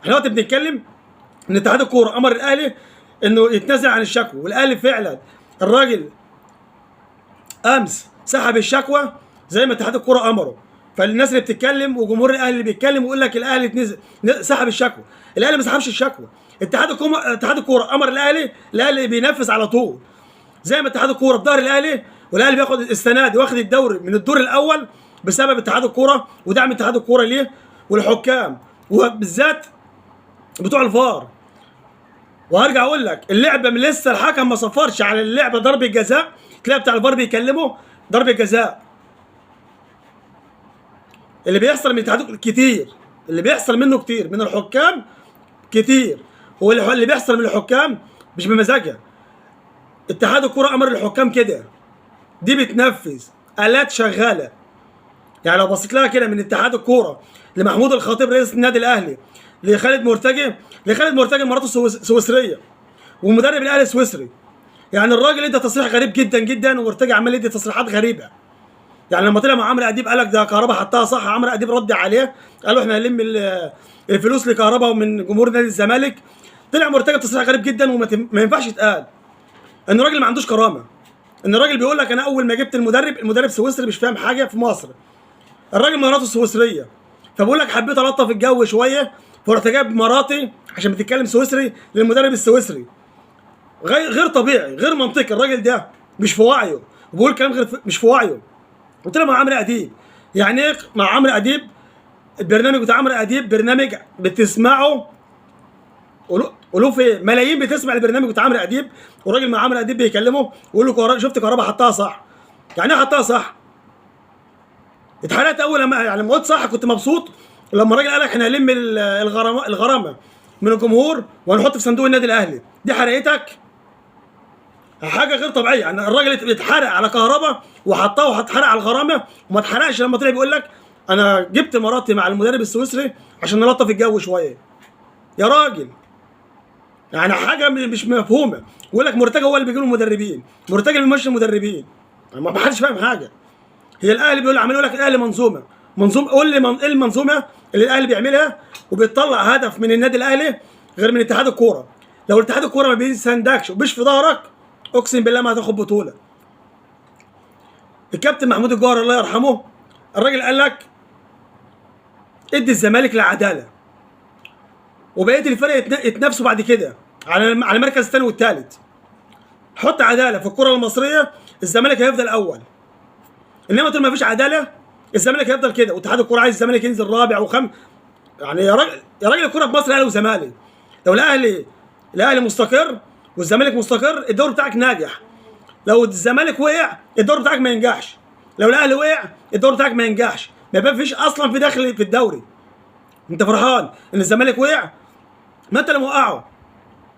احنا دلوقتي بنتكلم ان اتحاد الكوره امر الاهلي انه يتنازل عن الشكوى، والاهلي فعلا الراجل امس سحب الشكوى زي ما اتحاد الكوره امره. فالناس اللي بتتكلم وجمهور الاهلي اللي بيتكلم ويقول لك الاهلي سحب الشكوى، الاهلي ما سحبش الشكوى. اتحاد الكوره امر الاهلي بينفذ على طول. زي ما اتحاد الكوره في ظهر الاهلي، والاهلي بياخد السنه دي واخد الدوري من الدور الاول بسبب اتحاد الكوره ودعم اتحاد الكوره ليه والحكام وبالذات بتوع الفار. وهرجع اقول لك اللعبه من لسه الحكم ما صفرش على اللعبه ضربه جزاء، تلاقي بتاع الفار بيكلمه ضربه جزاء. اللي بيحصل من الاتحاد كتير، اللي بيحصل منه كتير من الحكام كتير، هو اللي بيحصل من الحكام مش بمزاجها. اتحاد الكوره امر الحكام كده، دي بتنفذ الات شغاله. يعني لو بصيت لها كده من اتحاد الكوره لمحمود الخطيب رئيس النادي الاهلي، لخالد مرتجي مراته سويسريه ومدرب الاهلي سويسري. يعني الراجل ادى تصريح غريب جدا جدا، ومرتجي عمال يدي تصريحات غريبه. يعني لما طلع مع عمرو اديب قال لك ده كهربا حطها صح، عمرو اديب رد عليه قال له احنا هنلم الفلوس لكهربا ومن جمهور نادي الزمالك. طلع مرتجي تصريح غريب جدا ما ينفعش يتقال. ان الراجل ما عندوش كرامه، ان الراجل بيقول لك انا اول ما جبت المدرب سويسري مش فاهم حاجه في مصر. الراجل مراته سويسريه، فبقول لك حبيت الطف الجو شويه فرحت جايب مراتي عشان بتتكلم سويسري للمدرب السويسري. غير طبيعي، غير منطقي. الراجل ده مش في وعيه وبيقول كلام غير مش في وعيه. قلت له مع عمرو اديب، يعني ايه مع عمرو اديب؟ البرنامج بتاع عمرو اديب برنامج بتسمعه الوف ملايين بتسمع البرنامج بتاع عمرو اديب، والراجل مع عمرو اديب بيكلمه ويقول له شفت كهربا حطها صح. يعني ايه حطها صح؟ اتحرقت اول لما قلت صح كنت مبسوط، لما الراجل قال لك احنا هنلم الغرامه من الجمهور وهنحط في صندوق النادي الاهلي. دي حرقتك حاجه غير طبيعيه. يعني الراجل اتحرق على كهربا وحطها واتحرق على الغرامه، وما اتحرقش لما طلع بيقول لك انا جبت مراتي مع المدرب السويسري عشان نلطف الجو شويه. يا راجل يعني حاجه مش مفهومه. ويقول لك مرتجى هو اللي بيجيب المدربين، مرتجى اللي بيمشي المدربين. ما حدش فاهم حاجه. هي الاهلي عمال يقول لك الاهلي منظومه. قول لي ايه المنظومه اللي الاهلي بيعملها وبيطلع هدف من النادي الاهلي غير من اتحاد الكوره؟ لو اتحاد الكوره ما بيساندكش ومش في ظهرك اقسم بالله ما هتاخد بطوله. الكابتن محمود الجوهر الله يرحمه الراجل قال لك ادي الزمالك العداله وبقيه الفرق يتنافسوا بعد كده على المركز الثاني والثالث. حط عداله في الكره المصريه، الزمالك هيفضل اول. انما طول ما فيش عداله الزمالك هيفضل كده، واتحاد الكوره عايز الزمالك ينزل رابع يعني يا راجل الكوره في مصر اهلي وزمالك. لو الاهلي مستقر والزمالك مستقر الدوري بتاعك ناجح. لو الزمالك وقع الدوري بتاعك ما ينجحش. لو الاهلي وقع الدوري بتاعك ما ينجحش. ما فيش اصلا في داخل في الدوري. انت فرحان ان الزمالك وقع؟ ما انت اللي موقعه.